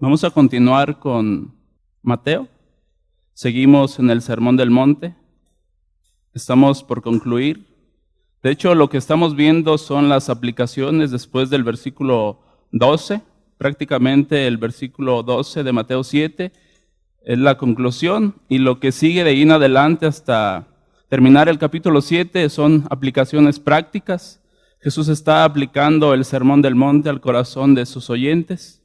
Vamos a continuar con Mateo. Seguimos en el Sermón del Monte. Estamos por concluir. De hecho, lo que estamos viendo son las aplicaciones después del versículo 12. Prácticamente el versículo 12 de Mateo 7 es la conclusión, y lo que sigue de ahí en adelante hasta terminar el capítulo 7 son aplicaciones prácticas. Jesús está aplicando el Sermón del Monte al corazón de sus oyentes.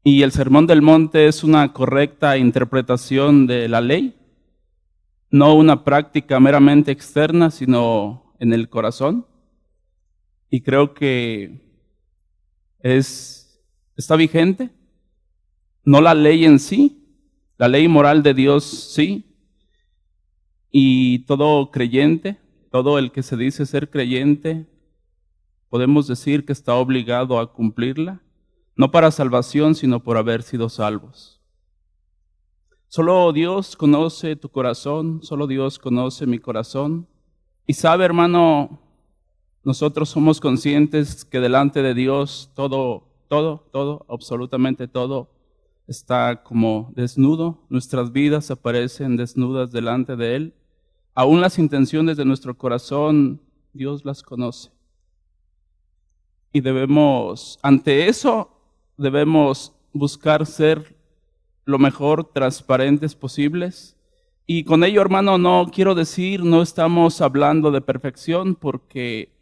Y el Sermón del Monte es una correcta interpretación de la ley, no una práctica meramente externa, sino en el corazón. Y creo que está vigente, no la ley en sí, la ley moral de Dios sí, y todo creyente, todo el que se dice ser creyente, podemos decir que está obligado a cumplirla. No para salvación, sino por haber sido salvos. Solo Dios conoce tu corazón, solo Dios conoce mi corazón. Y sabe, hermano, nosotros somos conscientes que delante de Dios todo, absolutamente todo está como desnudo. Nuestras vidas aparecen desnudas delante de Él. Aún las intenciones de nuestro corazón, Dios las conoce. Y ante eso, debemos buscar ser lo mejor transparentes posibles. Y con ello, hermano, no quiero decir, no estamos hablando de perfección, porque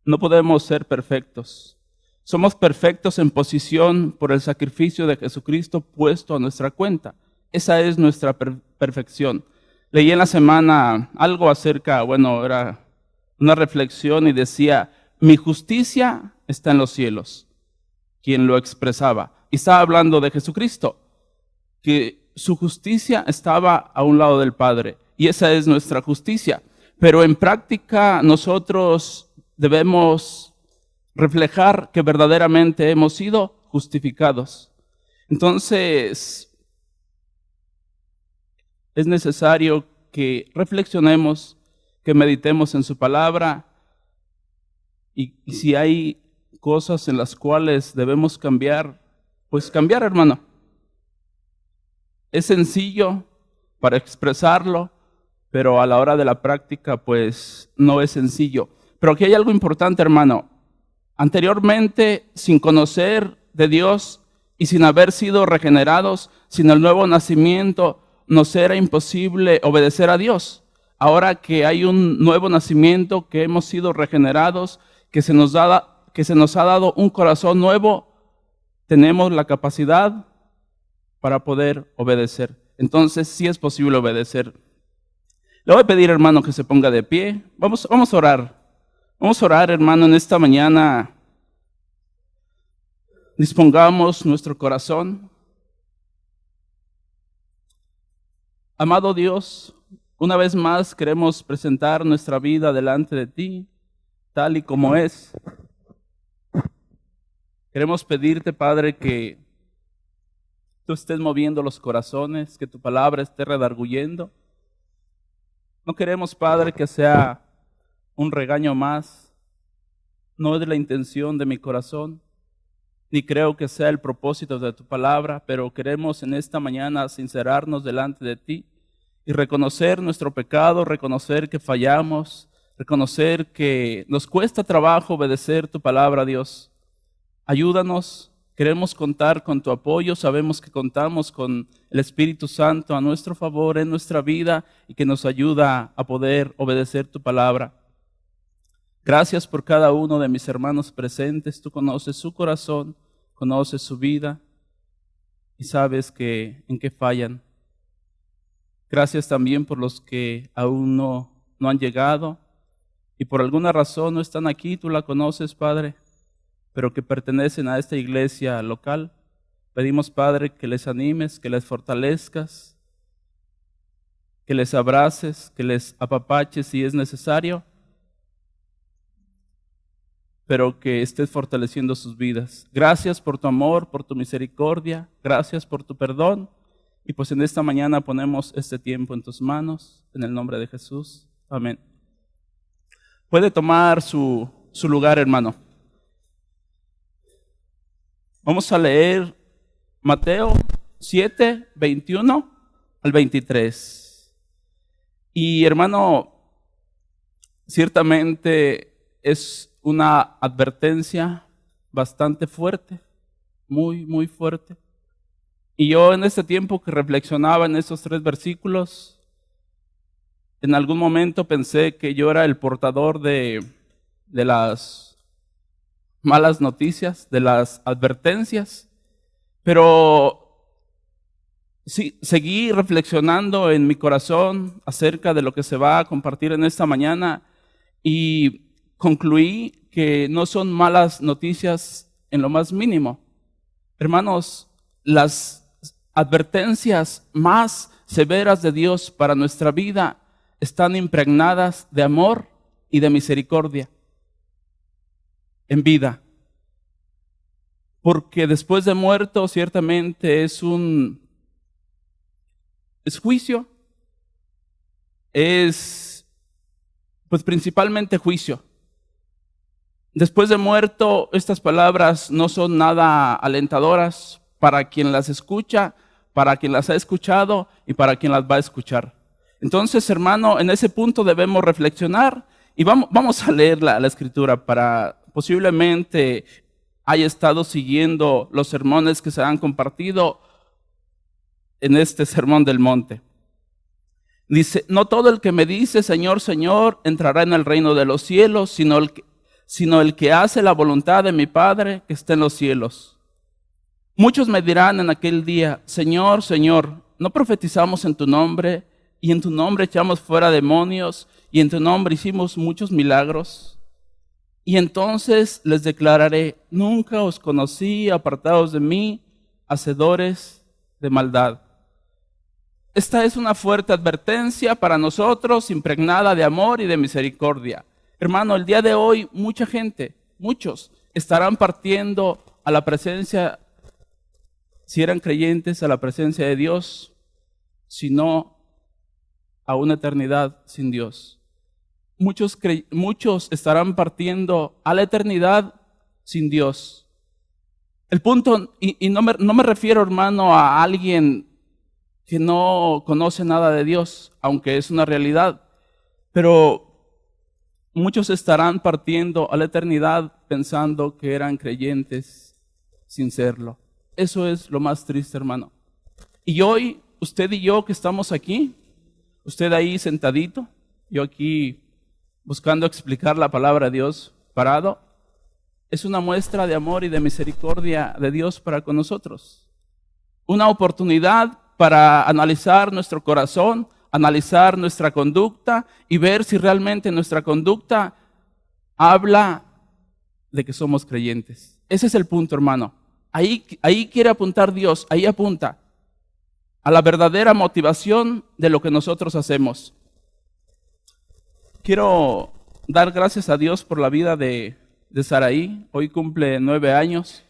no podemos ser perfectos. Somos perfectos en posición por el sacrificio de Jesucristo puesto a nuestra cuenta. Esa es nuestra perfección. Leí en la semana algo acerca, era una reflexión y decía: mi justicia está en los cielos. Quien lo expresaba. Y estaba hablando de Jesucristo, que su justicia estaba a un lado del Padre. Y esa es nuestra justicia. Pero en práctica nosotros debemos reflejar que verdaderamente hemos sido justificados. Entonces, es necesario que reflexionemos, que meditemos en su palabra, y si hay cosas en las cuales debemos cambiar, pues cambiar, hermano. Es sencillo para expresarlo, pero a la hora de la práctica, pues no es sencillo. Pero aquí hay algo importante, hermano. Anteriormente, sin conocer de Dios y sin haber sido regenerados, sin el nuevo nacimiento, nos era imposible obedecer a Dios. Ahora que hay un nuevo nacimiento, que hemos sido regenerados, que se nos ha dado un corazón nuevo, tenemos la capacidad para poder obedecer. Entonces sí es posible obedecer. Le voy a pedir, hermano, que se ponga de pie. Vamos a orar. Vamos a orar, hermano, en esta mañana. Dispongamos nuestro corazón. Amado Dios, una vez más queremos presentar nuestra vida delante de ti, tal y como es. Queremos pedirte, Padre, que tú estés moviendo los corazones, que tu palabra esté redarguyendo. No queremos, Padre, que sea un regaño más. No es la intención de mi corazón, ni creo que sea el propósito de tu palabra, pero queremos en esta mañana sincerarnos delante de ti y reconocer nuestro pecado, reconocer que fallamos, reconocer que nos cuesta trabajo obedecer tu palabra, Dios. Ayúdanos, queremos contar con tu apoyo, sabemos que contamos con el Espíritu Santo a nuestro favor en nuestra vida y que nos ayuda a poder obedecer tu palabra. Gracias por cada uno de mis hermanos presentes. Tú conoces su corazón, conoces su vida y sabes en qué fallan. Gracias también por los que aún no han llegado y por alguna razón no están aquí. Tú la conoces, Padre, pero que pertenecen a esta iglesia local. Pedimos, Padre, que les animes, que les fortalezcas, que les abraces, que les apapaches si es necesario, pero que estés fortaleciendo sus vidas. Gracias por tu amor, por tu misericordia, gracias por tu perdón. Y pues en esta mañana ponemos este tiempo en tus manos, en el nombre de Jesús. Amén. Puede tomar su lugar, hermano. Vamos a leer Mateo 7, 21 al 23. Y hermano, ciertamente es una advertencia bastante fuerte, muy, muy fuerte. Y yo en este tiempo que reflexionaba en esos 3 versículos, en algún momento pensé que yo era el portador de las malas noticias, de las advertencias, pero sí, seguí reflexionando en mi corazón acerca de lo que se va a compartir en esta mañana y concluí que no son malas noticias en lo más mínimo. Hermanos, las advertencias más severas de Dios para nuestra vida están impregnadas de amor y de misericordia en vida. Porque después de muerto ciertamente es juicio, es pues principalmente juicio. Después de muerto, estas palabras no son nada alentadoras para quien las escucha, para quien las ha escuchado y para quien las va a escuchar. Entonces, hermano, en ese punto debemos reflexionar y vamos a leer la escritura para posiblemente haya estado siguiendo los sermones que se han compartido en este sermón del monte. Dice, no todo el que me dice Señor, Señor, entrará en el reino de los cielos, sino el que hace la voluntad de mi Padre que está en los cielos. Muchos me dirán en aquel día, Señor, Señor, ¿no profetizamos en tu nombre? Y en tu nombre echamos fuera demonios, y en tu nombre hicimos muchos milagros. Y entonces les declararé, nunca os conocí, apartados de mí, hacedores de maldad. Esta es una fuerte advertencia para nosotros, impregnada de amor y de misericordia. Hermano, el día de hoy mucha gente, muchos, estarán partiendo a la presencia, si eran creyentes, a la presencia de Dios, si no, a una eternidad sin Dios. Muchos estarán partiendo a la eternidad sin Dios. El punto, y no me refiero, hermano, a alguien que no conoce nada de Dios, aunque es una realidad, pero muchos estarán partiendo a la eternidad pensando que eran creyentes sin serlo. Eso es lo más triste, hermano. Y hoy, usted y yo que estamos aquí, usted ahí sentadito, yo aquí buscando explicar la palabra de Dios parado, es una muestra de amor y de misericordia de Dios para con nosotros. Una oportunidad para analizar nuestro corazón, analizar nuestra conducta y ver si realmente nuestra conducta habla de que somos creyentes. Ese es el punto, hermano. Ahí quiere apuntar Dios, ahí apunta a la verdadera motivación de lo que nosotros hacemos. Quiero dar gracias a Dios por la vida de Saraí. Hoy cumple 9 años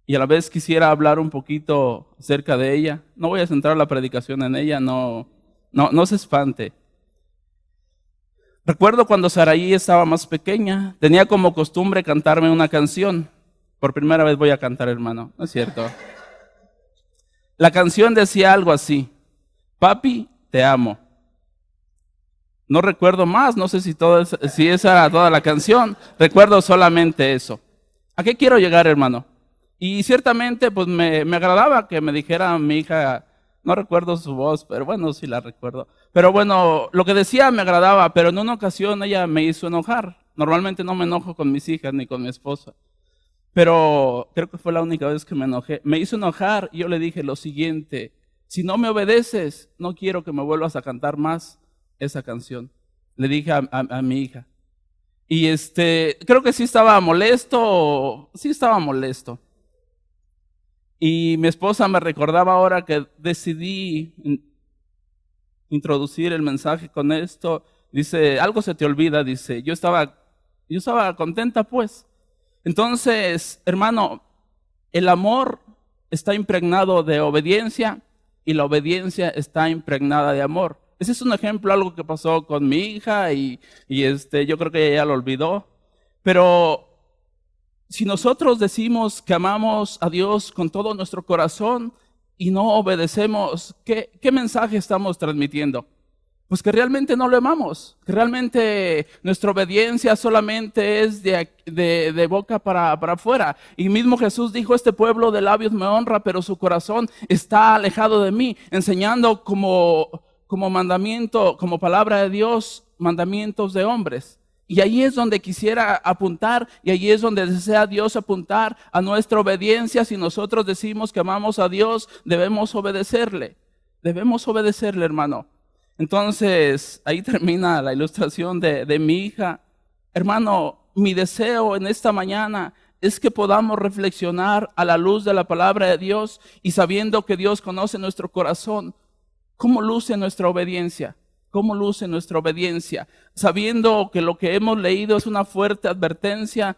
y a la vez quisiera hablar un poquito acerca de ella. No voy a centrar la predicación en ella, no se espante. Recuerdo cuando Saraí estaba más pequeña, tenía como costumbre cantarme una canción. Por primera vez voy a cantar, hermano, ¿no es cierto? La canción decía algo así: papi, te amo. No recuerdo más, no sé si esa era toda la canción, recuerdo solamente eso. ¿A qué quiero llegar, hermano? Y ciertamente pues me agradaba que me dijera mi hija, no recuerdo su voz, pero bueno, sí la recuerdo. Pero bueno, lo que decía me agradaba, pero en una ocasión ella me hizo enojar. Normalmente no me enojo con mis hijas ni con mi esposa, pero creo que fue la única vez que me enojé. Me hizo enojar y yo le dije lo siguiente: si no me obedeces, no quiero que me vuelvas a cantar más esa canción. Le dije a mi hija. Y creo que sí estaba molesto. Y mi esposa me recordaba ahora que decidí introducir el mensaje con esto. Dice, algo se te olvida, dice, yo estaba contenta pues. Entonces, hermano, el amor está impregnado de obediencia y la obediencia está impregnada de amor. Ese es un ejemplo, algo que pasó con mi hija y yo creo que ella ya lo olvidó. Pero Si nosotros decimos que amamos a Dios con todo nuestro corazón y no obedecemos, ¿qué mensaje estamos transmitiendo? Pues que realmente no lo amamos, que realmente nuestra obediencia solamente es de boca para afuera. Y mismo Jesús dijo, este pueblo de labios me honra, pero su corazón está alejado de mí, enseñando como mandamiento, como palabra de Dios, mandamientos de hombres. Y ahí es donde quisiera apuntar, y ahí es donde desea Dios apuntar a nuestra obediencia. Si nosotros decimos que amamos a Dios, debemos obedecerle, hermano. Entonces, ahí termina la ilustración de mi hija. Hermano, mi deseo en esta mañana es que podamos reflexionar a la luz de la palabra de Dios y sabiendo que Dios conoce nuestro corazón, ¿cómo luce nuestra obediencia? ¿Cómo luce nuestra obediencia? Sabiendo que lo que hemos leído es una fuerte advertencia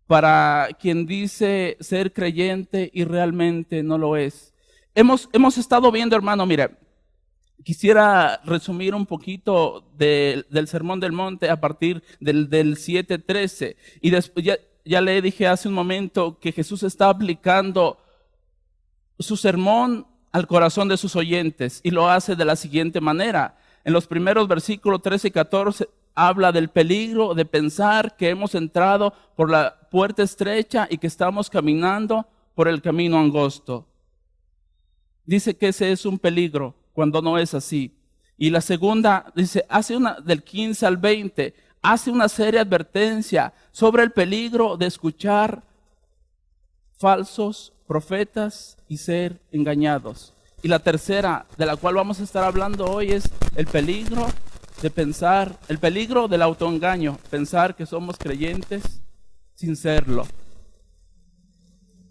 para quien dice ser creyente y realmente no lo es. Hemos estado viendo, hermano, mire, quisiera resumir un poquito del Sermón del Monte a partir del 7:13. Y después ya le dije hace un momento que Jesús está aplicando su sermón al corazón de sus oyentes y lo hace de la siguiente manera. En los primeros versículos 13 y 14 habla del peligro de pensar que hemos entrado por la puerta estrecha y que estamos caminando por el camino angosto. Dice que ese es un peligro cuando no es así. Y la segunda, dice, del 15 al 20, hace una seria advertencia sobre el peligro de escuchar falsos profetas y ser engañados. Y la tercera, de la cual vamos a estar hablando hoy, es el peligro de pensar, el peligro del autoengaño, pensar que somos creyentes sin serlo.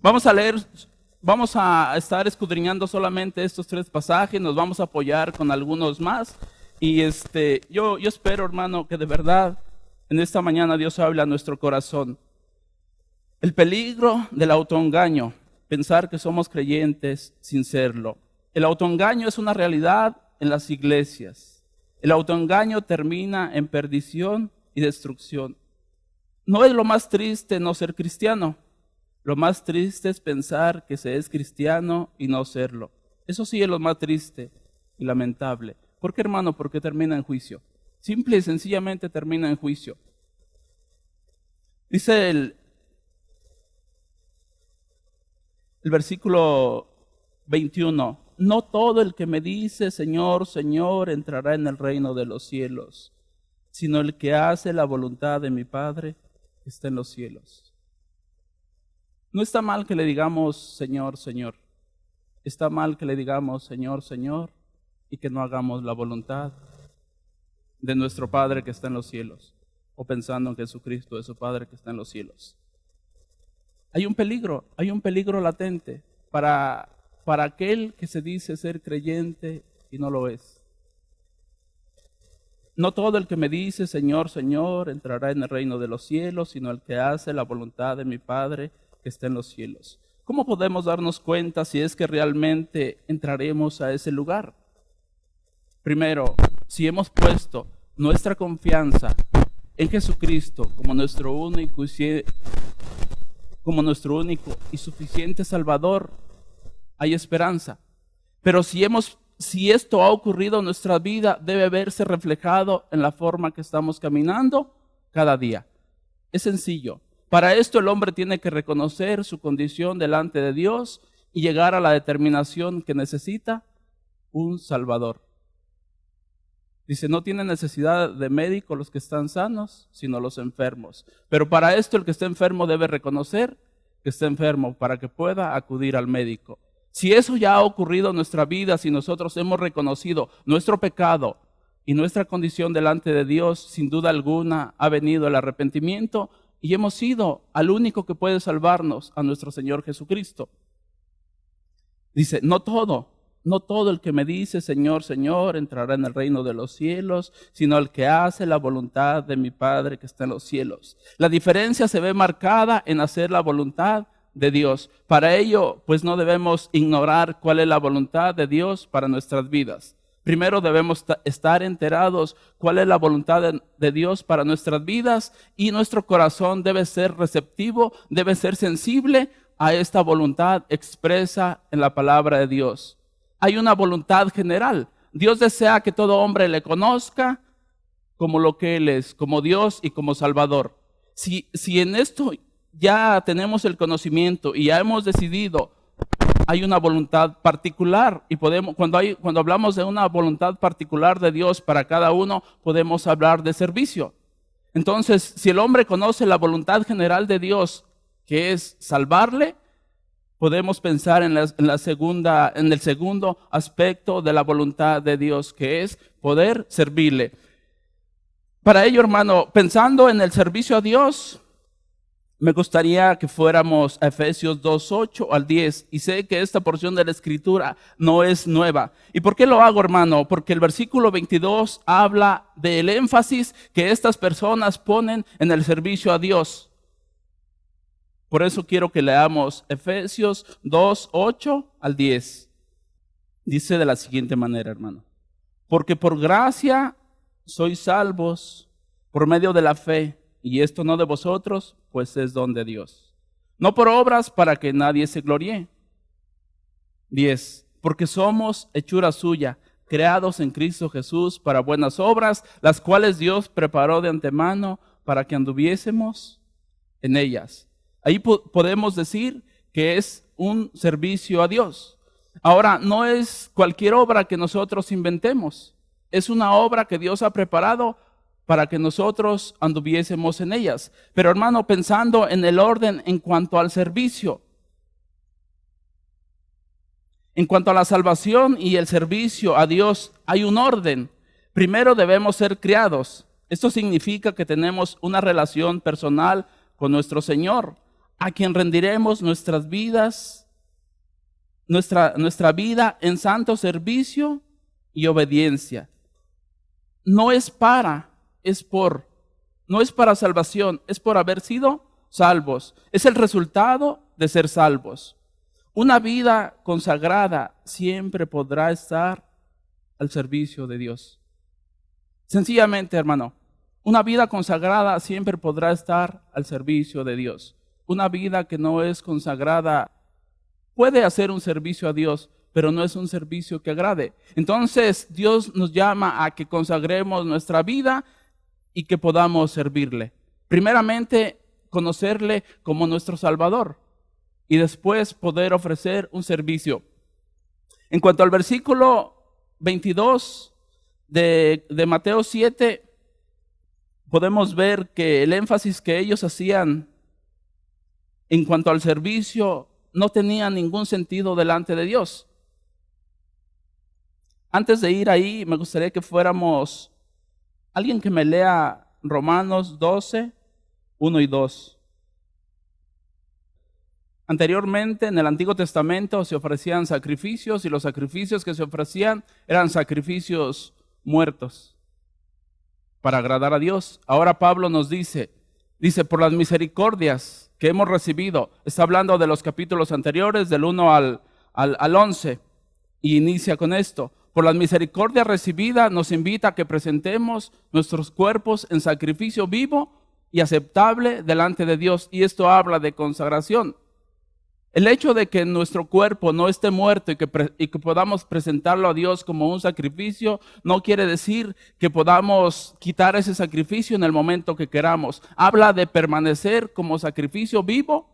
Vamos a estar escudriñando solamente estos 3 pasajes, nos vamos a apoyar con algunos más. Y yo espero, hermano, que de verdad en esta mañana Dios hable a nuestro corazón. El peligro del autoengaño, pensar que somos creyentes sin serlo. El autoengaño es una realidad en las iglesias. El autoengaño termina en perdición y destrucción. No es lo más triste no ser cristiano. Lo más triste es pensar que se es cristiano y no serlo. Eso sí es lo más triste y lamentable. ¿Por qué, hermano? Porque termina en juicio. Simple y sencillamente termina en juicio. Dice el versículo 21. No todo el que me dice Señor, Señor entrará en el reino de los cielos, sino el que hace la voluntad de mi Padre que está en los cielos. No está mal que le digamos Señor, Señor. Está mal que le digamos Señor, Señor y que no hagamos la voluntad de nuestro Padre que está en los cielos o pensando en Jesucristo es su Padre que está en los cielos. Hay un peligro latente para aquel que se dice ser creyente y no lo es. No todo el que me dice Señor, Señor entrará en el reino de los cielos, sino el que hace la voluntad de mi Padre que está en los cielos. ¿Cómo podemos darnos cuenta si es que realmente entraremos a ese lugar? Primero, si hemos puesto nuestra confianza en Jesucristo como nuestro único y suficiente Salvador, hay esperanza. Pero si esto ha ocurrido en nuestra vida, debe verse reflejado en la forma que estamos caminando cada día. Es sencillo. Para esto el hombre tiene que reconocer su condición delante de Dios y llegar a la determinación que necesita un Salvador. Dice, no tiene necesidad de médico los que están sanos, sino los enfermos. Pero para esto el que está enfermo debe reconocer que está enfermo para que pueda acudir al médico. Si eso ya ha ocurrido en nuestra vida, si nosotros hemos reconocido nuestro pecado y nuestra condición delante de Dios, sin duda alguna ha venido el arrepentimiento y hemos ido al único que puede salvarnos, a nuestro Señor Jesucristo. Dice, no todo el que me dice Señor, Señor entrará en el reino de los cielos, sino el que hace la voluntad de mi Padre que está en los cielos. La diferencia se ve marcada en hacer la voluntad de Dios. Para ello, pues no debemos ignorar cuál es la voluntad de Dios para nuestras vidas. Primero debemos estar enterados cuál es la voluntad de Dios para nuestras vidas, y nuestro corazón debe ser receptivo, debe ser sensible a esta voluntad expresa en la palabra de Dios. Hay una voluntad general. Dios desea que todo hombre le conozca como lo que Él es, como Dios y como Salvador. Si en esto ya tenemos el conocimiento y ya hemos decidido, hay una voluntad particular, y cuando hablamos de una voluntad particular de Dios para cada uno, podemos hablar de servicio. Entonces, si el hombre conoce la voluntad general de Dios, que es salvarle, podemos pensar en el segundo aspecto de la voluntad de Dios, que es poder servirle. Para ello, hermano, pensando en el servicio a Dios, me gustaría que fuéramos a Efesios 2:8 al 10. Y sé que esta porción de la Escritura no es nueva. ¿Y por qué lo hago, hermano? Porque el versículo 22 habla del énfasis que estas personas ponen en el servicio a Dios. Por eso quiero que leamos Efesios 2:8 al 10. Dice de la siguiente manera, hermano: porque por gracia sois salvos por medio de la fe, y esto no de vosotros, pues es don de Dios, no por obras para que nadie se gloríe. 10. Porque somos hechura suya, creados en Cristo Jesús para buenas obras, las cuales Dios preparó de antemano para que anduviésemos en ellas. Ahí podemos decir que es un servicio a Dios. Ahora, no es cualquier obra que nosotros inventemos. Es una obra que Dios ha preparado para que nosotros anduviésemos en ellas. Pero, hermano, pensando en el orden en cuanto al servicio, en cuanto a la salvación y el servicio a Dios, hay un orden. Primero debemos ser criados. Esto significa que tenemos una relación personal con nuestro Señor, a quien rendiremos nuestras vidas, nuestra vida en santo servicio y obediencia. No es para salvación, es por haber sido salvos. Es el resultado de ser salvos. Una vida consagrada siempre podrá estar al servicio de Dios. Sencillamente, hermano, una vida consagrada siempre podrá estar al servicio de Dios. Una vida que no es consagrada puede hacer un servicio a Dios, pero no es un servicio que agrade. Entonces, Dios nos llama a que consagremos nuestra vida y que podamos servirle. Primeramente, conocerle como nuestro Salvador, y después poder ofrecer un servicio. En cuanto al versículo 22 de Mateo 7, podemos ver que el énfasis que ellos hacían en cuanto al servicio no tenía ningún sentido delante de Dios. Antes de ir ahí, me gustaría que fuéramos, alguien que me lea Romanos 12, 1 y 2. Anteriormente, en el Antiguo Testamento se ofrecían sacrificios, y los sacrificios que se ofrecían eran sacrificios muertos para agradar a Dios. Ahora Pablo nos dice, por las misericordias que hemos recibido, está hablando de los capítulos anteriores, del 1 al 11, y inicia con esto: por las misericordias recibidas nos invita a que presentemos nuestros cuerpos en sacrificio vivo y aceptable delante de Dios. Y esto habla de consagración. El hecho de que nuestro cuerpo no esté muerto y que podamos presentarlo a Dios como un sacrificio, no quiere decir que podamos quitar ese sacrificio en el momento que queramos. Habla de permanecer como sacrificio vivo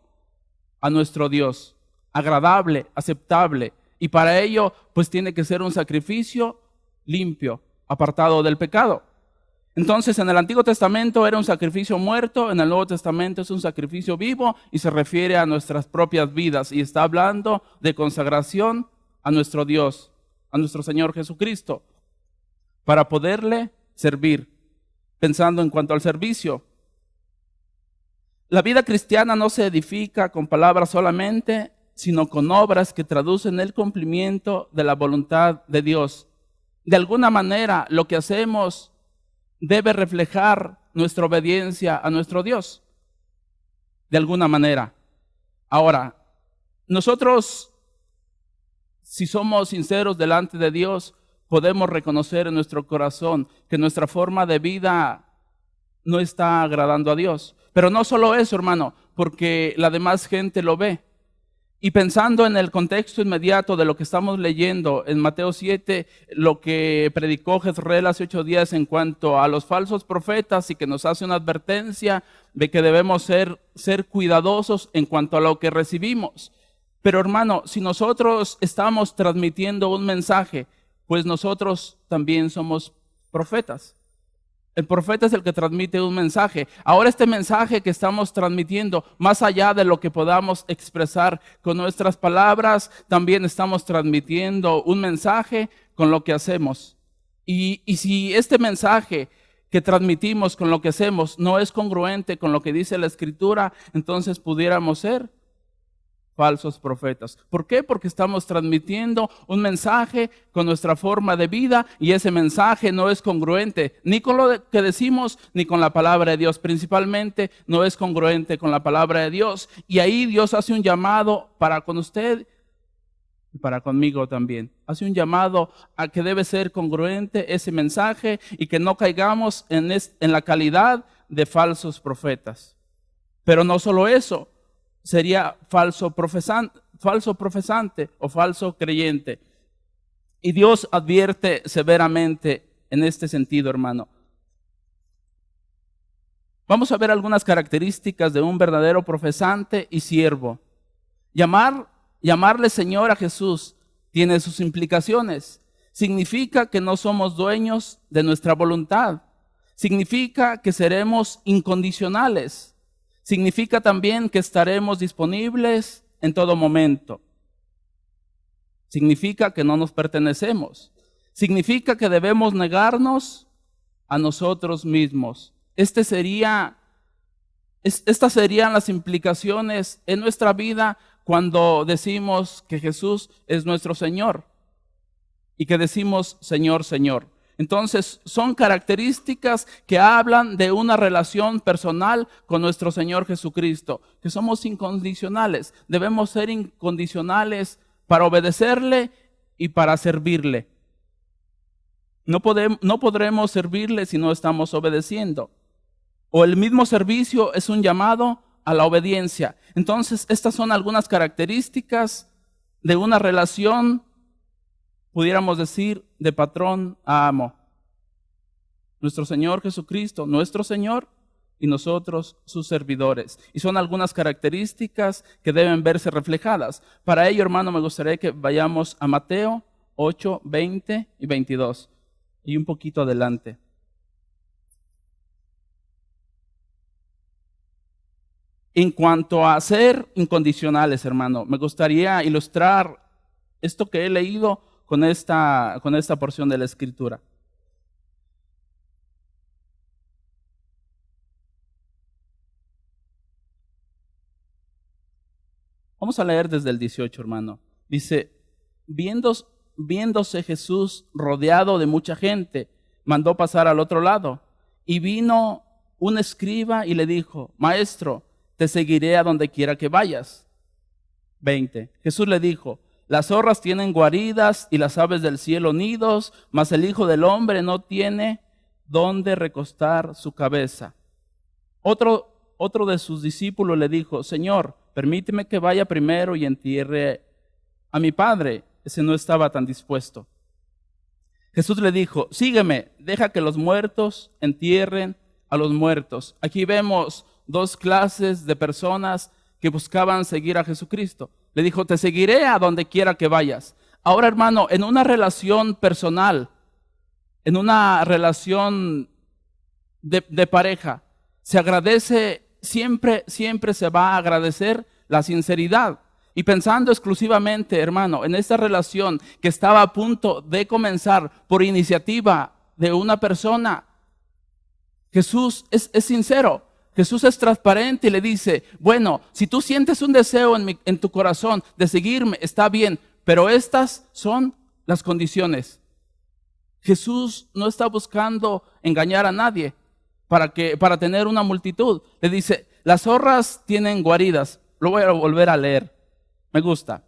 a nuestro Dios, agradable, aceptable. Y para ello, pues tiene que ser un sacrificio limpio, apartado del pecado. Entonces, en el Antiguo Testamento era un sacrificio muerto, en el Nuevo Testamento es un sacrificio vivo, y se refiere a nuestras propias vidas, y está hablando de consagración a nuestro Dios, a nuestro Señor Jesucristo, para poderle servir. Pensando en cuanto al servicio, la vida cristiana no se edifica con palabras solamente, sino con obras que traducen el cumplimiento de la voluntad de Dios. De alguna manera, lo que hacemos debe reflejar nuestra obediencia a nuestro Dios, de alguna manera. Ahora, nosotros, si somos sinceros delante de Dios, podemos reconocer en nuestro corazón que nuestra forma de vida no está agradando a Dios. Pero no solo eso, hermano, porque la demás gente lo ve. Y pensando en el contexto inmediato de lo que estamos leyendo en Mateo 7, lo que predicó Jezreel hace 8 días en cuanto a los falsos profetas y que nos hace una advertencia de que debemos ser cuidadosos en cuanto a lo que recibimos. Pero hermano, si nosotros estamos transmitiendo un mensaje, pues nosotros también somos profetas. El profeta es el que transmite un mensaje. Ahora este mensaje que estamos transmitiendo, más allá de lo que podamos expresar con nuestras palabras, también estamos transmitiendo un mensaje con lo que hacemos. Y si este mensaje que transmitimos con lo que hacemos no es congruente con lo que dice la Escritura, entonces pudiéramos ser falsos profetas. ¿Por qué? Porque estamos transmitiendo un mensaje con nuestra forma de vida y ese mensaje no es congruente ni con lo que decimos ni con la palabra de Dios. Principalmente no es congruente con la palabra de Dios. Y ahí Dios hace un llamado para con usted y para conmigo también. Hace un llamado a que debe ser congruente ese mensaje y que no caigamos en la calidad de falsos profetas. Pero no solo eso. Sería falso profesante o falso creyente. Y Dios advierte severamente en este sentido, hermano. Vamos a ver algunas características de un verdadero profesante y siervo. Llamarle Señor a Jesús tiene sus implicaciones. Significa que no somos dueños de nuestra voluntad. Significa que seremos incondicionales. Significa también que estaremos disponibles en todo momento. Significa que no nos pertenecemos. Significa que debemos negarnos a nosotros mismos. Estas serían las implicaciones en nuestra vida cuando decimos que Jesús es nuestro Señor y que decimos Señor, Señor. Entonces, son características que hablan de una relación personal con nuestro Señor Jesucristo, que somos incondicionales. Debemos ser incondicionales para obedecerle y para servirle. No podremos servirle si no estamos obedeciendo. O el mismo servicio es un llamado a la obediencia. Entonces, estas son algunas características de una relación, pudiéramos decir, de patrón a amo. Nuestro Señor Jesucristo, nuestro Señor, y nosotros sus servidores. Y son algunas características que deben verse reflejadas. Para ello, hermano, me gustaría que vayamos a Mateo 8, 20 y 22. Y un poquito adelante. En cuanto a ser incondicionales, hermano, me gustaría ilustrar esto que he leído con esta porción de la Escritura. Vamos a leer desde el 18, hermano. Dice, viéndose Jesús rodeado de mucha gente, mandó pasar al otro lado. Y vino un escriba y le dijo, Maestro, te seguiré a donde quiera que vayas. 20. Jesús le dijo, las zorras tienen guaridas y las aves del cielo nidos, mas el Hijo del Hombre no tiene dónde recostar su cabeza. Otro de sus discípulos le dijo, Señor, permíteme que vaya primero y entierre a mi padre. Ese no estaba tan dispuesto. Jesús le dijo, sígueme, deja que los muertos entierren a los muertos. Aquí vemos dos clases de personas que buscaban seguir a Jesucristo. Le dijo, te seguiré a donde quiera que vayas. Ahora, hermano, en una relación personal, en una relación de pareja, se agradece, siempre se va a agradecer la sinceridad. Y pensando exclusivamente, hermano, en esta relación que estaba a punto de comenzar por iniciativa de una persona, Jesús es sincero. Jesús es transparente y le dice, bueno, si tú sientes un deseo en tu corazón de seguirme, está bien, pero estas son las condiciones. Jesús no está buscando engañar a nadie para tener una multitud. Le dice, las zorras tienen guaridas. Lo voy a volver a leer. Me gusta.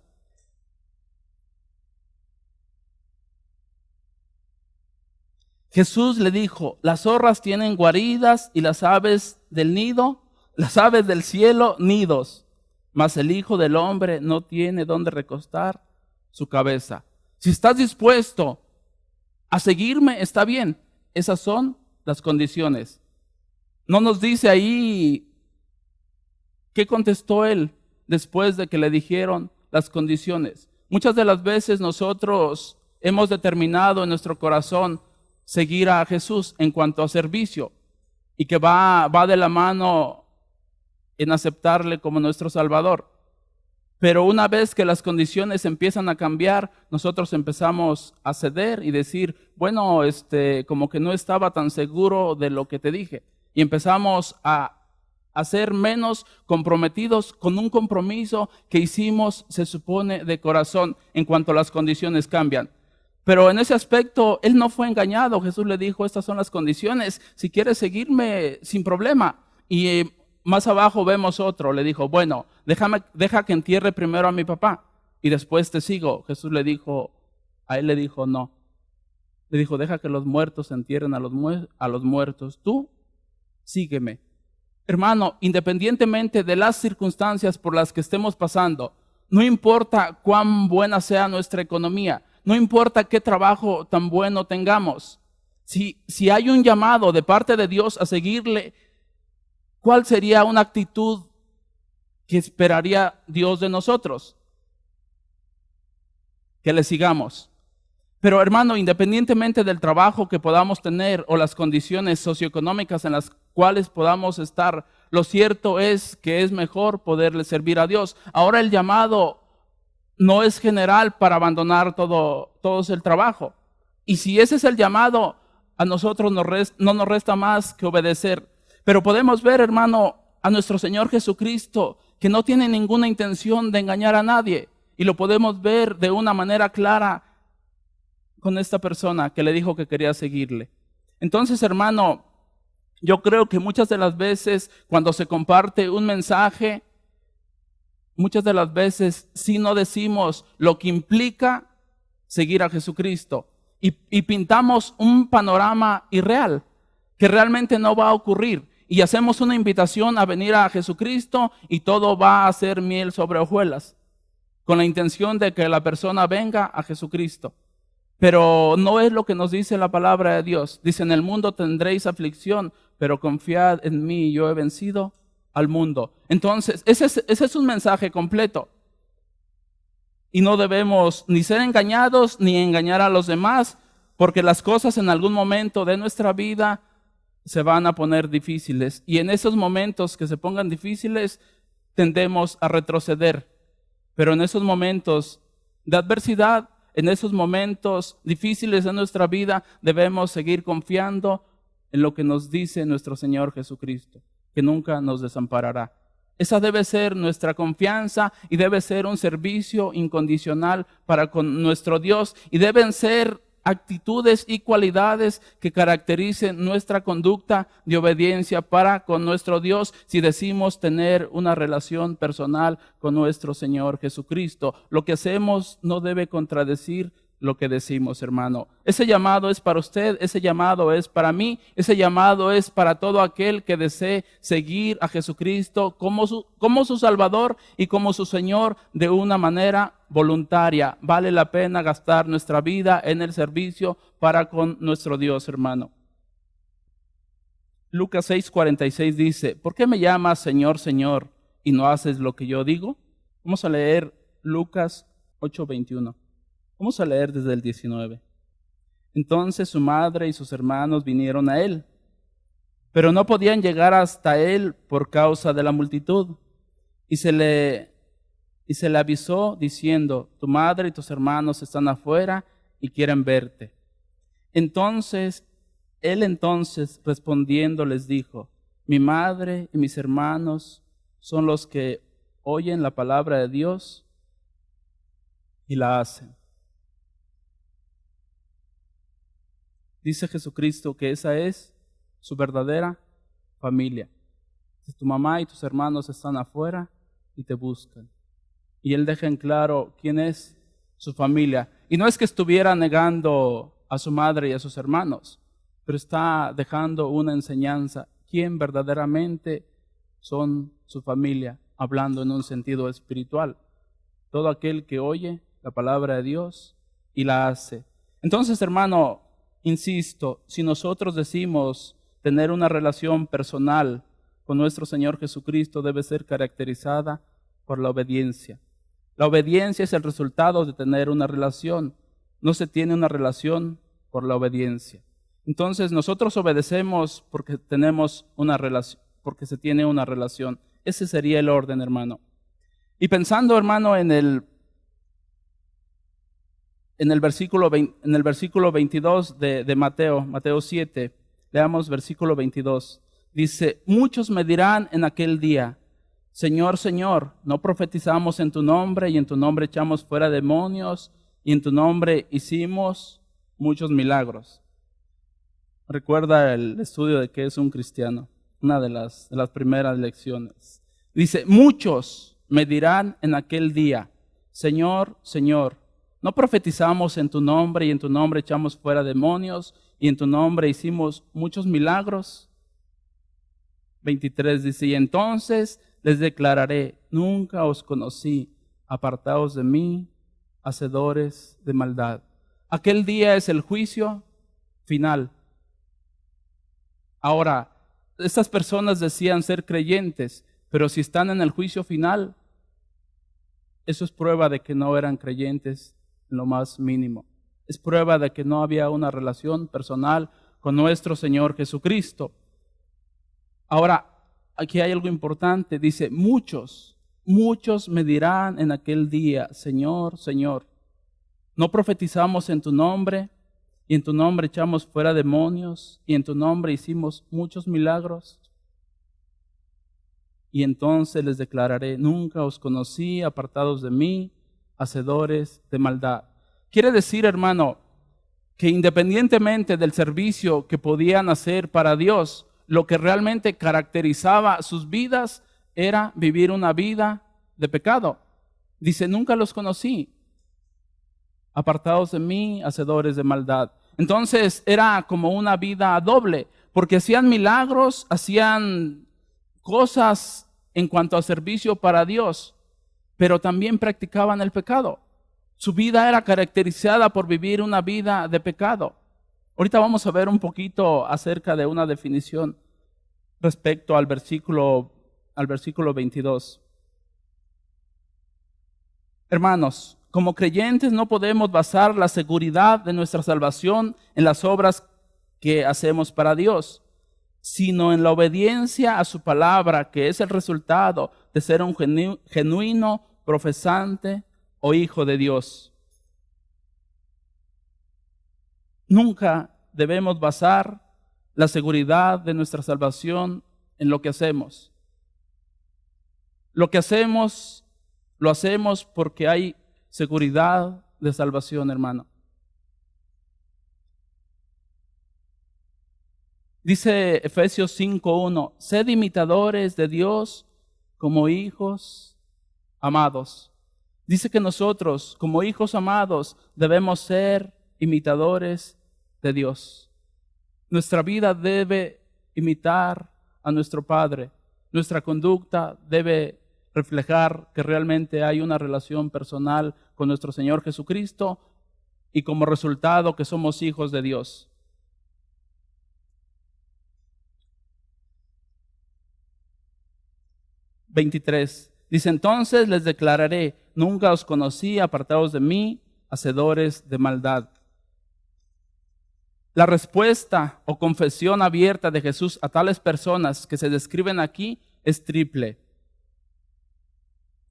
Jesús le dijo, las zorras tienen guaridas y las aves del nido, las aves del cielo nidos, mas el Hijo del Hombre no tiene dónde recostar su cabeza. Si estás dispuesto a seguirme, está bien. Esas son las condiciones. No nos dice ahí qué contestó él después de que le dijeron las condiciones. Muchas de las veces nosotros hemos determinado en nuestro corazón seguir a Jesús en cuanto a servicio y que va de la mano en aceptarle como nuestro Salvador. Pero una vez que las condiciones empiezan a cambiar, nosotros empezamos a ceder y decir, bueno, como que no estaba tan seguro de lo que te dije. Y empezamos a ser menos comprometidos con un compromiso que hicimos, se supone, de corazón en cuanto las condiciones cambian. Pero en ese aspecto, él no fue engañado. Jesús le dijo, estas son las condiciones. Si quieres seguirme, sin problema. Y más abajo vemos otro. Le dijo, bueno, deja que entierre primero a mi papá y después te sigo. Jesús le dijo, a él le dijo, no. Le dijo, deja que los muertos entierren a los muertos. Tú, sígueme. Hermano, independientemente de las circunstancias por las que estemos pasando, no importa cuán buena sea nuestra economía, no importa qué trabajo tan bueno tengamos, si hay un llamado de parte de Dios a seguirle, ¿cuál sería una actitud que esperaría Dios de nosotros? Que le sigamos. Pero hermano, independientemente del trabajo que podamos tener o las condiciones socioeconómicas en las cuales podamos estar, lo cierto es que es mejor poderle servir a Dios. Ahora el llamado no es general para abandonar todo el trabajo. Y si ese es el llamado, a nosotros no nos resta más que obedecer. Pero podemos ver, hermano, a nuestro Señor Jesucristo, que no tiene ninguna intención de engañar a nadie. Y lo podemos ver de una manera clara con esta persona que le dijo que quería seguirle. Entonces, hermano, yo creo que muchas de las veces cuando se comparte un mensaje, muchas de las veces sí no decimos lo que implica seguir a Jesucristo y pintamos un panorama irreal que realmente no va a ocurrir y hacemos una invitación a venir a Jesucristo y todo va a ser miel sobre hojuelas con la intención de que la persona venga a Jesucristo. Pero no es lo que nos dice la palabra de Dios. Dice, en el mundo tendréis aflicción, pero confiad en mí, yo he vencido al mundo. Entonces, ese es un mensaje completo. Y no debemos ni ser engañados, ni engañar a los demás, porque las cosas en algún momento de nuestra vida se van a poner difíciles. Y en esos momentos que se pongan difíciles, tendemos a retroceder. Pero en esos momentos de adversidad, en esos momentos difíciles de nuestra vida, debemos seguir confiando en lo que nos dice nuestro Señor Jesucristo, que nunca nos desamparará. Esa debe ser nuestra confianza y debe ser un servicio incondicional para con nuestro Dios y deben ser actitudes y cualidades que caractericen nuestra conducta de obediencia para con nuestro Dios si decimos tener una relación personal con nuestro Señor Jesucristo. Lo que hacemos no debe contradecir lo que decimos, hermano. Ese llamado es para usted, ese llamado es para mí, ese llamado es para todo aquel que desee seguir a Jesucristo como su Salvador y como su Señor de una manera voluntaria. Vale la pena gastar nuestra vida en el servicio para con nuestro Dios, hermano. Lucas 6:46 dice, ¿por qué me llamas Señor, Señor, y no haces lo que yo digo? Vamos a leer Lucas 8:21. Vamos a leer desde el 19. Entonces su madre y sus hermanos vinieron a él, pero no podían llegar hasta él por causa de la multitud. Y se le avisó diciendo, tu madre y tus hermanos están afuera y quieren verte. Él respondiendo les dijo, mi madre y mis hermanos son los que oyen la palabra de Dios y la hacen. Dice Jesucristo que esa es su verdadera familia. Si tu mamá y tus hermanos están afuera y te buscan. Y Él deja en claro quién es su familia. Y no es que estuviera negando a su madre y a sus hermanos. pero está dejando una enseñanza. ¿Quién verdaderamente son su familia? Hablando en un sentido espiritual. Todo aquel que oye la palabra de Dios y la hace. Entonces, hermano, insisto, si nosotros decimos tener una relación personal con nuestro Señor Jesucristo, debe ser caracterizada por la obediencia. La obediencia es el resultado de tener una relación. No se tiene una relación por la obediencia. Entonces, nosotros obedecemos porque tenemos una relación, porque se tiene una relación. Ese sería el orden, hermano. Y pensando, hermano, en el versículo 22 de Mateo 7, leamos versículo 22. Dice, muchos me dirán en aquel día, Señor, Señor, ¿no profetizamos en tu nombre y en tu nombre echamos fuera demonios y en tu nombre hicimos muchos milagros? Recuerda el estudio de qué es un cristiano, una de las primeras lecciones. Dice, muchos me dirán en aquel día, Señor, Señor, ¿no profetizamos en tu nombre y en tu nombre echamos fuera demonios y en tu nombre hicimos muchos milagros? 23 dice, y entonces les declararé, nunca os conocí, apartaos de mí, hacedores de maldad. Aquel día es el juicio final. Ahora, estas personas decían ser creyentes, pero si están en el juicio final, eso es prueba de que no eran creyentes en lo más mínimo. Es prueba de que no había una relación personal con nuestro Señor Jesucristo. Ahora, aquí hay algo importante. Dice, muchos me dirán en aquel día, Señor, Señor, ¿no profetizamos en tu nombre? Y en tu nombre echamos fuera demonios, y en tu nombre hicimos muchos milagros. Y entonces les declararé, nunca os conocí, apartados de mí, hacedores de maldad. Quiere decir, hermano, que independientemente del servicio que podían hacer para Dios, lo que realmente caracterizaba sus vidas era vivir una vida de pecado. Dice, nunca los conocí, apartados de mí, hacedores de maldad. Entonces era como una vida doble, porque hacían milagros, hacían cosas en cuanto a servicio para Dios, pero también practicaban el pecado. Su vida era caracterizada por vivir una vida de pecado. Ahorita vamos a ver un poquito acerca de una definición respecto al versículo 22. Hermanos, como creyentes no podemos basar la seguridad de nuestra salvación en las obras que hacemos para Dios, sino en la obediencia a su palabra, que es el resultado de ser un genuino profesante o hijo de Dios. Nunca debemos basar la seguridad de nuestra salvación en lo que hacemos. Lo que hacemos, lo hacemos porque hay seguridad de salvación, hermano. Dice Efesios 5:1, sed imitadores de Dios como hijos amados. Dice que nosotros, como hijos amados, debemos ser imitadores de Dios. Nuestra vida debe imitar a nuestro Padre. Nuestra conducta debe reflejar que realmente hay una relación personal con nuestro Señor Jesucristo y como resultado que somos hijos de Dios. Dice, entonces les declararé, nunca os conocí, apartados de mí, hacedores de maldad. La respuesta o confesión abierta de Jesús a tales personas que se describen aquí es triple.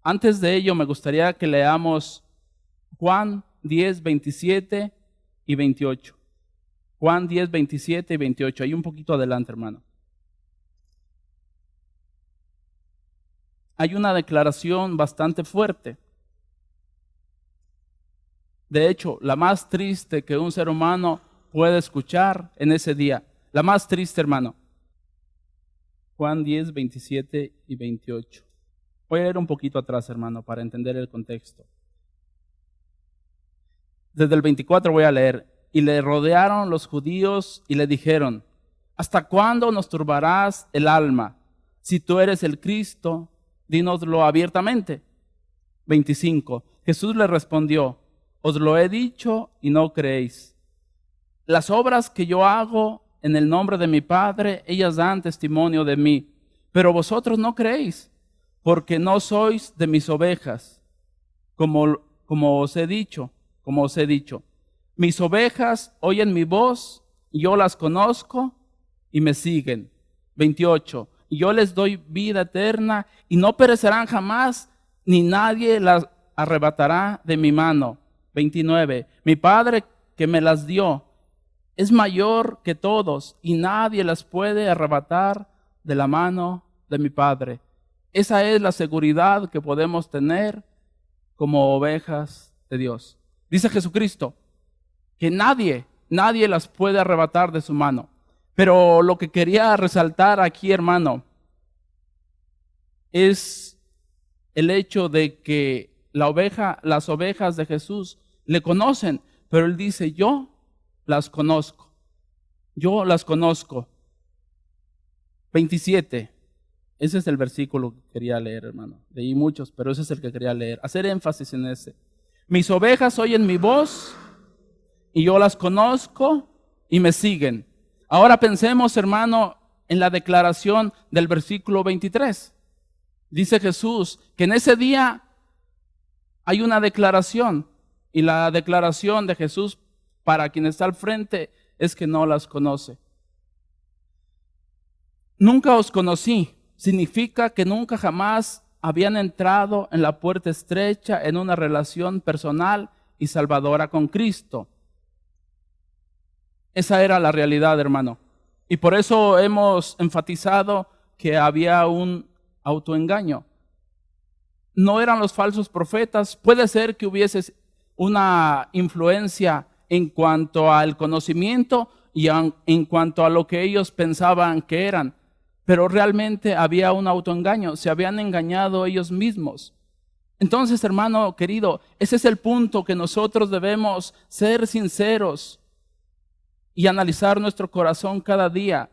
Antes de ello, me gustaría que leamos Juan 10, 27 y 28. Juan 10, 27 y 28. Ahí un poquito adelante, hermano. Hay una declaración bastante fuerte. De hecho, la más triste que un ser humano puede escuchar en ese día. La más triste, hermano. Juan 10, 27 y 28. Voy a leer un poquito atrás, hermano, para entender el contexto. Desde el 24 voy a leer. y le rodearon los judíos y le dijeron: ¿hasta cuándo nos turbarás el alma? Si tú eres el Cristo, dínoslo abiertamente. 25. Jesús le respondió: os lo he dicho y no creéis. Las obras que yo hago en el nombre de mi Padre, ellas dan testimonio de mí, pero vosotros no creéis, porque no sois de mis ovejas, como os he dicho. Mis ovejas oyen mi voz, y yo las conozco y me siguen. 28. Y yo les doy vida eterna, y no perecerán jamás, ni nadie las arrebatará de mi mano. 29. Mi Padre que me las dio es mayor que todos, y nadie las puede arrebatar de la mano de mi Padre. Esa es la seguridad que podemos tener como ovejas de Dios. Dice Jesucristo que nadie las puede arrebatar de su mano. Pero lo que quería resaltar aquí, hermano, es el hecho de que las ovejas de Jesús le conocen, pero él dice: yo las conozco. 27. Ese es el versículo que quería leer, hermano. Leí muchos, pero ese es el que quería leer. Hacer énfasis en ese. Mis ovejas oyen mi voz, y yo las conozco y me siguen. Ahora pensemos, hermano, en la declaración del versículo 23. Dice Jesús que en ese día hay una declaración, y la declaración de Jesús para quien está al frente es que no las conoce. Nunca os conocí significa que nunca jamás habían entrado en la puerta estrecha en una relación personal y salvadora con Cristo. Esa era la realidad, hermano. Y por eso hemos enfatizado que había un autoengaño. No eran los falsos profetas. Puede ser que hubiese una influencia en cuanto al conocimiento y en cuanto a lo que ellos pensaban que eran, pero realmente había un autoengaño. Se habían engañado ellos mismos. Entonces, hermano querido, ese es el punto, que nosotros debemos ser sinceros y analizar nuestro corazón cada día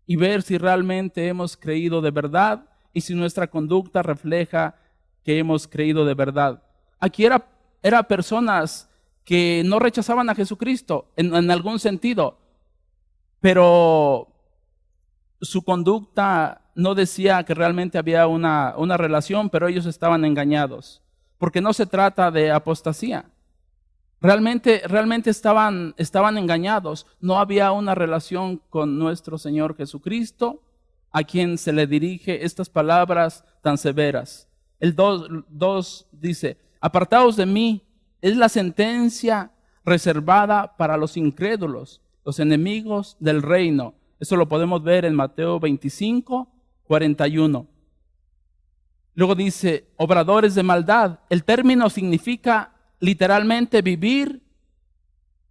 y ver si realmente hemos creído de verdad y si nuestra conducta refleja que hemos creído de verdad. Aquí era personas que no rechazaban a Jesucristo en algún sentido, pero su conducta no decía que realmente había una relación, pero ellos estaban engañados, porque no se trata de apostasía. Realmente estaban engañados. No había una relación con nuestro Señor Jesucristo, a quien se le dirige estas palabras tan severas. El 2 dice: apartaos de mí, es la sentencia reservada para los incrédulos, los enemigos del reino. Eso lo podemos ver en Mateo 25, 41. Luego dice: obradores de maldad. El término significa literalmente vivir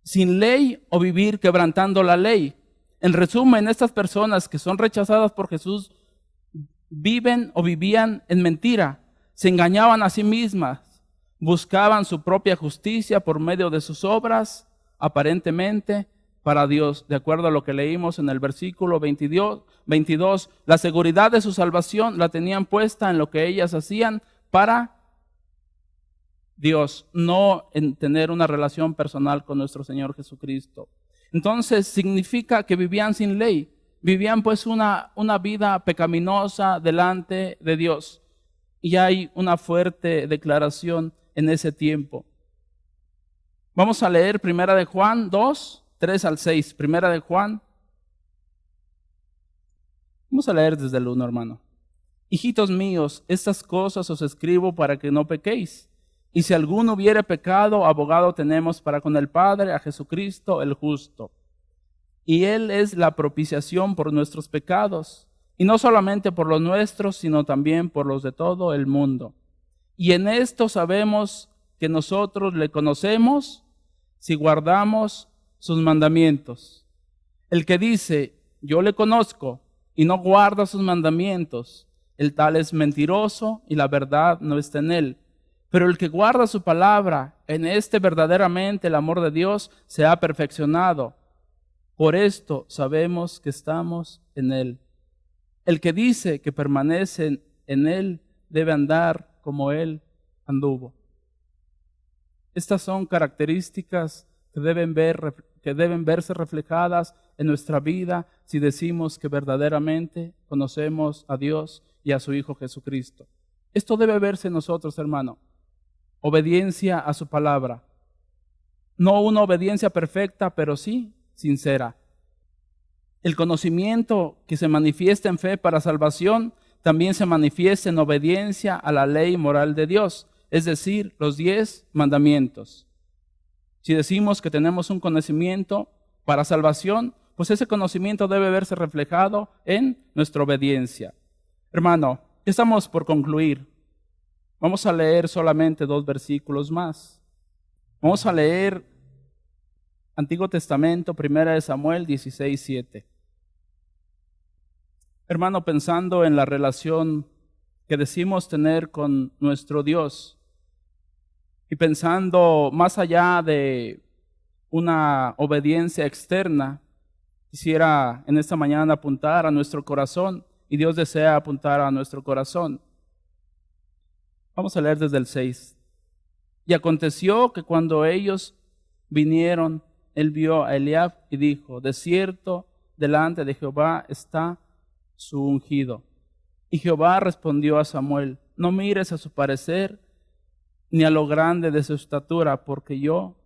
sin ley o vivir quebrantando la ley. En resumen, estas personas que son rechazadas por Jesús viven o vivían en mentira, se engañaban a sí mismas, buscaban su propia justicia por medio de sus obras, aparentemente para Dios. De acuerdo a lo que leímos en el versículo 22, la seguridad de su salvación la tenían puesta en lo que ellas hacían para Dios, no en tener una relación personal con nuestro Señor Jesucristo. Entonces significa que vivían sin ley, vivían pues una vida pecaminosa delante de Dios. Y hay una fuerte declaración en ese tiempo. Vamos a leer Primera de Juan 2, 3 al 6. Primera de Juan. Vamos a leer desde el 1, hermano. Hijitos míos, estas cosas os escribo para que no pequéis. Y si alguno hubiere pecado, abogado tenemos para con el Padre, a Jesucristo el justo. Y Él es la propiciación por nuestros pecados, y no solamente por los nuestros, sino también por los de todo el mundo. Y en esto sabemos que nosotros le conocemos si guardamos sus mandamientos. El que dice, yo le conozco, y no guarda sus mandamientos, el tal es mentiroso y la verdad no está en él. Pero el que guarda su palabra, en este verdaderamente el amor de Dios se ha perfeccionado. Por esto sabemos que estamos en Él. El que dice que permanece en Él debe andar como Él anduvo. Estas son características que deben verse reflejadas en nuestra vida si decimos que verdaderamente conocemos a Dios y a su Hijo Jesucristo. Esto debe verse en nosotros, hermano. Obediencia a su palabra. No una obediencia perfecta, pero sí sincera. El conocimiento que se manifiesta en fe para salvación también se manifiesta en obediencia a la ley moral de Dios, es decir, los 10 mandamientos. Si decimos que tenemos un conocimiento para salvación, pues ese conocimiento debe verse reflejado en nuestra obediencia. Hermano, ya estamos por concluir. Vamos a leer solamente 2 versículos más. Vamos a leer Antiguo Testamento, 1 Samuel 16:7. Hermano, pensando en la relación que decimos tener con nuestro Dios y pensando más allá de una obediencia externa, quisiera en esta mañana apuntar a nuestro corazón y Dios desea apuntar a nuestro corazón. Vamos a leer desde el 6. Y aconteció que cuando ellos vinieron, él vio a Eliab y dijo: de cierto, delante de Jehová está su ungido. Y Jehová respondió a Samuel: no mires a su parecer, ni a lo grande de su estatura, porque yo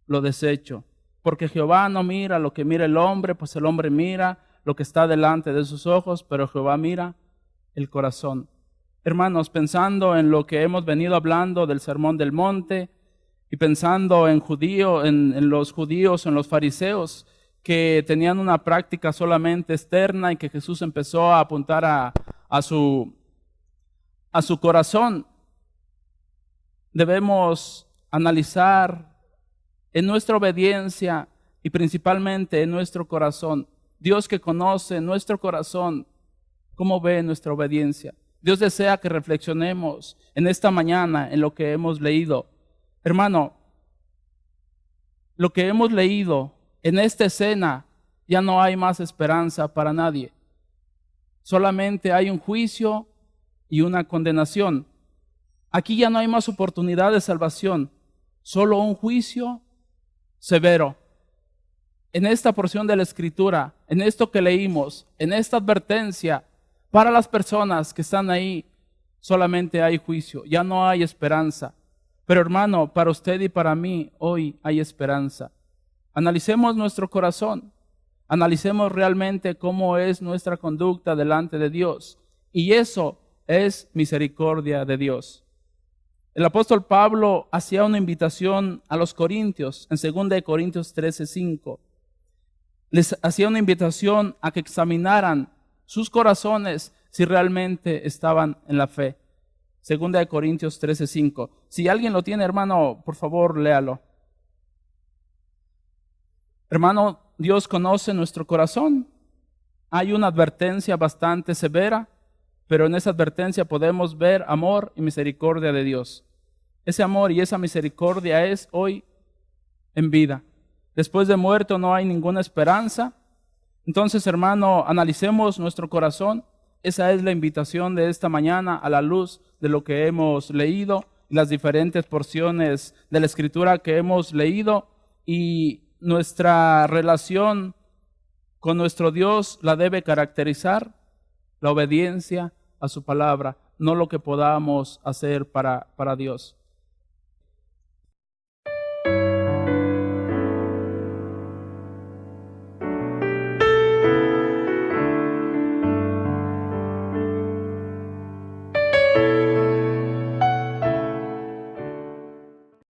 lo desecho. Porque Jehová no mira lo que mira el hombre, pues el hombre mira lo que está delante de sus ojos, pero Jehová mira el corazón. Hermanos, pensando en lo que hemos venido hablando del Sermón del Monte y pensando en los judíos, en los fariseos que tenían una práctica solamente externa y que Jesús empezó a apuntar a su corazón, debemos analizar en nuestra obediencia y principalmente en nuestro corazón. Dios que conoce nuestro corazón, ¿cómo ve nuestra obediencia? Dios desea que reflexionemos en esta mañana en lo que hemos leído. Hermano, lo que hemos leído en esta escena, ya no hay más esperanza para nadie. Solamente hay un juicio y una condenación. Aquí ya no hay más oportunidad de salvación, solo un juicio severo. En esta porción de la Escritura, en esto que leímos, en esta advertencia, para las personas que están ahí, solamente hay juicio, ya no hay esperanza. Pero hermano, para usted y para mí, hoy hay esperanza. Analicemos nuestro corazón, analicemos realmente cómo es nuestra conducta delante de Dios. Y eso es misericordia de Dios. El apóstol Pablo hacía una invitación a los corintios en 2 Corintios 13:5. Les hacía una invitación a que examinaran sus corazones si realmente estaban en la fe. 2 Corintios 13:5. Si alguien lo tiene, hermano, por favor, léalo. Hermano, Dios conoce nuestro corazón. Hay una advertencia bastante severa, pero en esa advertencia podemos ver amor y misericordia de Dios. Ese amor y esa misericordia es hoy en vida. Después de muerto no hay ninguna esperanza. Entonces, hermano, analicemos nuestro corazón. Esa es la invitación de esta mañana a la luz de lo que hemos leído, las diferentes porciones de la Escritura que hemos leído, y nuestra relación con nuestro Dios la debe caracterizar la obediencia a su palabra, no lo que podamos hacer para Dios.